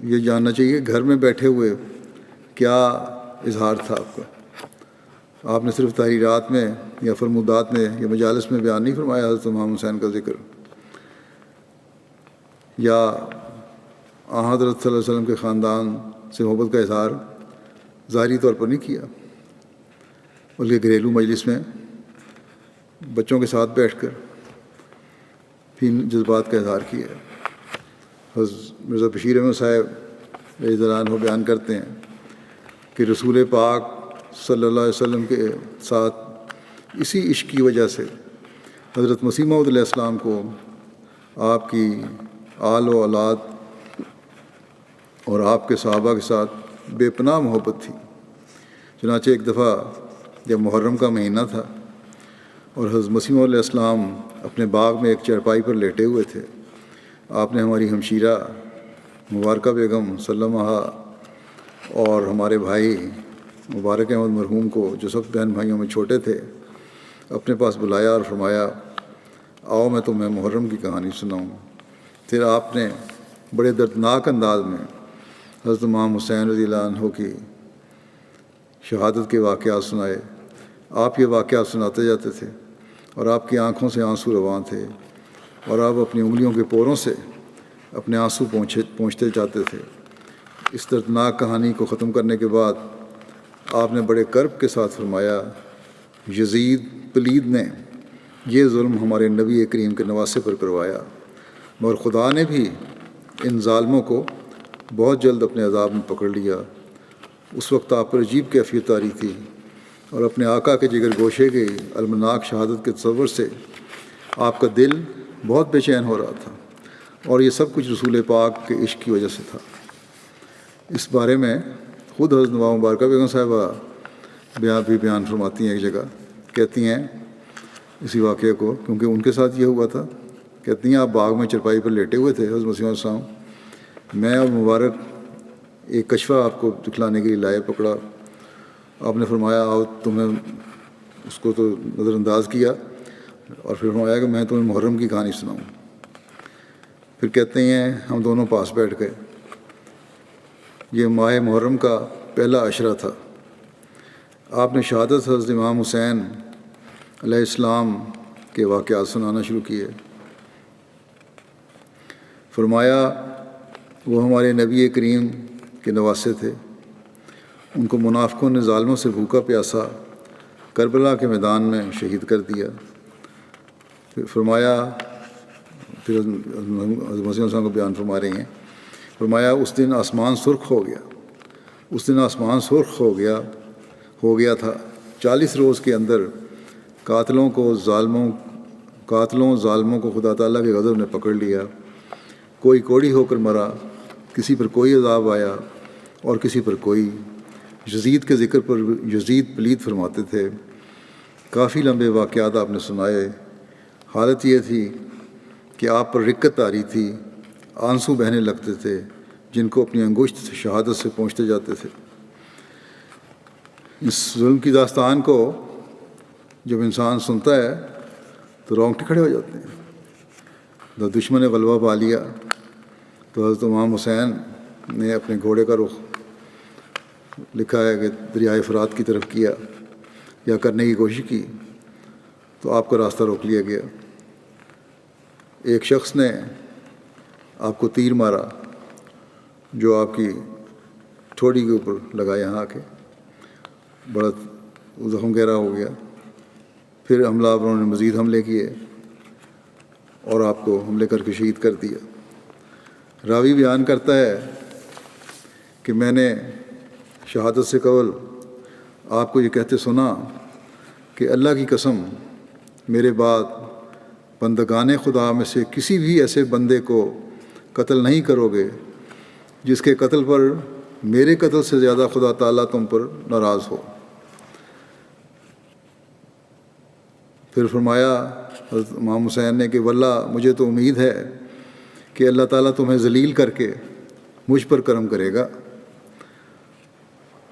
یہ جاننا چاہیے کہ گھر میں بیٹھے ہوئے کیا اظہار تھا آپ کا. آپ نے صرف تحریرات میں یا فرمودات میں یا مجالس میں بیان نہیں فرمایا حضرت امام حسین کا ذکر، یا حضرت صلی اللہ علیہ وسلم کے خاندان سے محبت کا اظہار ظاہری طور پر نہیں کیا، بلکہ گھریلو مجلس میں بچوں کے ساتھ بیٹھ کر بھی جذبات کا اظہار کیا. حضرت مرزا بشیر احمد صاحب رضی اللہ عنہ بیان کرتے ہیں کہ رسول پاک صلی اللہ علیہ وسلم کے ساتھ اسی عشق کی وجہ سے حضرت مسیح موعود علیہ السلام کو آپ کی آل و اولاد اور آپ کے صحابہ کے ساتھ بے پناہ محبت تھی. چنانچہ ایک دفعہ جب محرم کا مہینہ تھا اور حضرت مسیح موعود علیہ السلام اپنے باغ میں ایک چارپائی پر لیٹے ہوئے تھے، آپ نے ہماری ہمشیرہ مبارکہ بیگم سلمہ اور ہمارے بھائی مبارک احمد مرحوم کو، جو سب بہن بھائیوں میں چھوٹے تھے، اپنے پاس بلایا اور فرمایا آؤ میں تمہیں محرم کی کہانی سناؤں. پھر آپ نے بڑے دردناک انداز میں حضرت امام حسین رضی اللہ عنہ کی شہادت کے واقعات سنائے. آپ یہ واقعات سناتے جاتے تھے اور آپ کی آنکھوں سے آنسو رواں تھے، اور آپ اپنی انگلیوں کے پوروں سے اپنے آنسو پہنچتے جاتے تھے. اس دردناک کہانی کو ختم کرنے کے بعد آپ نے بڑے کرب کے ساتھ فرمایا یزید پلید نے یہ ظلم ہمارے نبی کریم کے نواسے پر کروایا، مگر خدا نے بھی ان ظالموں کو بہت جلد اپنے عذاب میں پکڑ لیا. اس وقت آپ پر عجیب کیفیت طاری تھی اور اپنے آقا کے جگر گوشے کی المناک شہادت کے تصور سے آپ کا دل بہت بے چین ہو رہا تھا، اور یہ سب کچھ رسول پاک کے عشق کی وجہ سے تھا. اس بارے میں خود حضرت نواب مبارکہ بیگم صاحبہ بیان فرماتی ہیں. ایک جگہ کہتی ہیں اسی واقعے کو، کیونکہ ان کے ساتھ یہ ہوا تھا. کہتی ہیں آپ باغ میں چرپائی پر لیٹے ہوئے تھے حضرت مسیح علیہ السلام، میں اور مبارک ایک کشفہ آپ کو دکھلانے کے لیے لائے پکڑا. آپ نے فرمایا آؤ تمہیں، اس کو تو نظر انداز کیا اور پھر فرمایا کہ میں تمہیں محرم کی کہانی سناؤں. پھر کہتے ہیں ہم دونوں پاس بیٹھ گئے. یہ ماہ محرم کا پہلا عشرہ تھا. آپ نے شہادت حضرت امام حسین علیہ السلام کے واقعات سنانا شروع کیے. فرمایا وہ ہمارے نبی کریم کے نواسے تھے، ان کو منافقوں نے ظالموں سے بھوکا پیاسا کربلا کے میدان میں شہید کر دیا. پھر فرمایا، پھر حضرت مسیح السلام کو بیان فرما رہی ہیں، فرمایا اس دن آسمان سرخ ہو گیا. اس دن آسمان سرخ ہو گیا تھا. 40 روز کے اندر قاتلوں ظالموں کو خدا تعالیٰ کے غضب نے پکڑ لیا. کوئی کوڑی ہو کر مرا، کسی پر کوئی عذاب آیا اور کسی پر کوئی. یزید کے ذکر پر یزید پلید فرماتے تھے. کافی لمبے واقعات آپ نے سنائے. حالت یہ تھی کہ آپ پر رکت آ رہی تھی، آنسو بہنے لگتے تھے جن کو اپنی انگشت شہادت سے پہنچتے جاتے تھے. اس ظلم کی داستان کو جب انسان سنتا ہے تو رونگٹے کھڑے ہو جاتے ہیں. جب دشمن نے غلبہ پا لیا تو حضرت امام حسین نے اپنے گھوڑے کا رخ لکھا ہے کہ دریائے فرات کی طرف کیا یا کرنے کی کوشش کی تو آپ کا راستہ روک لیا گیا. ایک شخص نے آپ کو تیر مارا جو آپ کی ٹھوڑی کے اوپر لگا، یہاں آ کے بڑا زخم گہرا ہو گیا. پھر حملہ آوروں نے مزید حملے کیے اور آپ کو حملے کر کے شہید کر دیا. راوی بیان کرتا ہے کہ میں نے شہادت سے قبل آپ کو یہ کہتے سنا کہ اللہ کی قسم میرے بعد بندگان خدا میں سے کسی بھی ایسے بندے کو قتل نہیں کرو گے جس کے قتل پر میرے قتل سے زیادہ خدا تعالیٰ تم پر ناراض ہو. پھر فرمایا حضرت امام حسین نے کہ واللہ مجھے تو امید ہے کہ اللہ تعالیٰ تمہیں ذلیل کر کے مجھ پر کرم کرے گا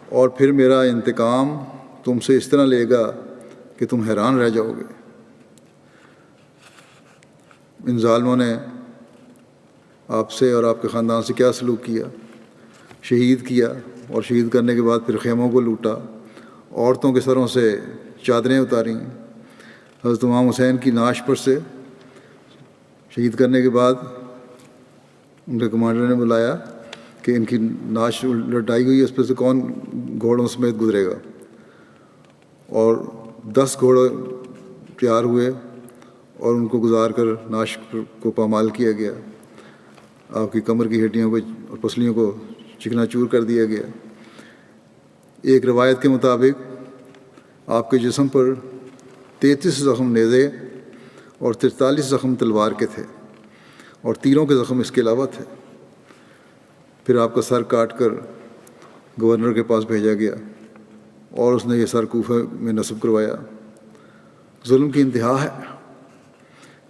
اور پھر میرا انتقام تم سے اس طرح لے گا کہ تم حیران رہ جاؤ گے. ان ظالموں نے آپ سے اور آپ کے خاندان سے کیا سلوک کیا. شہید کیا اور شہید کرنے کے بعد پھر خیموں کو لوٹا، عورتوں کے سروں سے چادریں اتاریں، حضرت امام حسین کی نعش پر سے شہید کرنے کے بعد ان کے کمانڈر نے بلایا کہ ان کی نعش لٹائی ہوئی ہے، اس پر سے کون گھوڑوں سمیت گزرے گا، اور 10 گھوڑے تیار ہوئے اور ان کو گزار کر نعش کو پامال کیا گیا، آپ کی کمر کی ہڈیوں کو اور پسلیوں کو چکنا چور کر دیا گیا۔ ایک روایت کے مطابق آپ کے جسم پر 33 زخم نیزے اور 43 زخم تلوار کے تھے، اور تیروں کے زخم اس کے علاوہ تھے۔ پھر آپ کا سر کاٹ کر گورنر کے پاس بھیجا گیا اور اس نے یہ سر کوفہ میں نصب کروایا۔ ظلم کی انتہا ہے،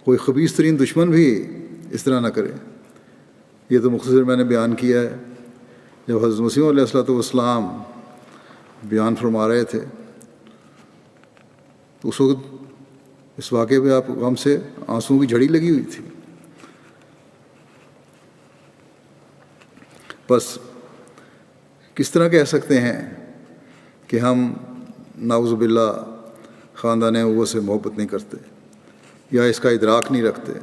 کوئی خبیث ترین دشمن بھی اس طرح نہ کرے۔ یہ تو مختصر میں نے بیان کیا ہے۔ جب حضرت مسیح علیہ الصلوۃ والسلام بیان فرما رہے تھے تو اس وقت اس واقعے پہ آپ غم سے آنسوؤں کی جھڑی لگی ہوئی تھی۔ بس کس طرح کہہ سکتے ہیں کہ ہم نعوذ باللہ خاندان نبوت سے محبت نہیں کرتے یا اس کا ادراک نہیں رکھتے؟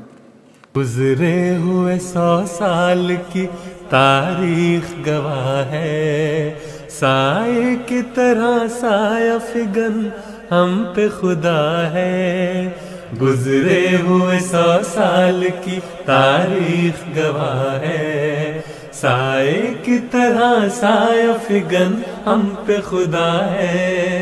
گزرے ہوئے 100 سال کی تاریخ گواہ ہے، سائے کی طرح سایہ فگن ہم پہ خدا ہے۔ گزرے ہوئے 100 سال کی تاریخ گواہ ہے، سائے کی طرح سایہ فگن ہم پہ خدا ہے۔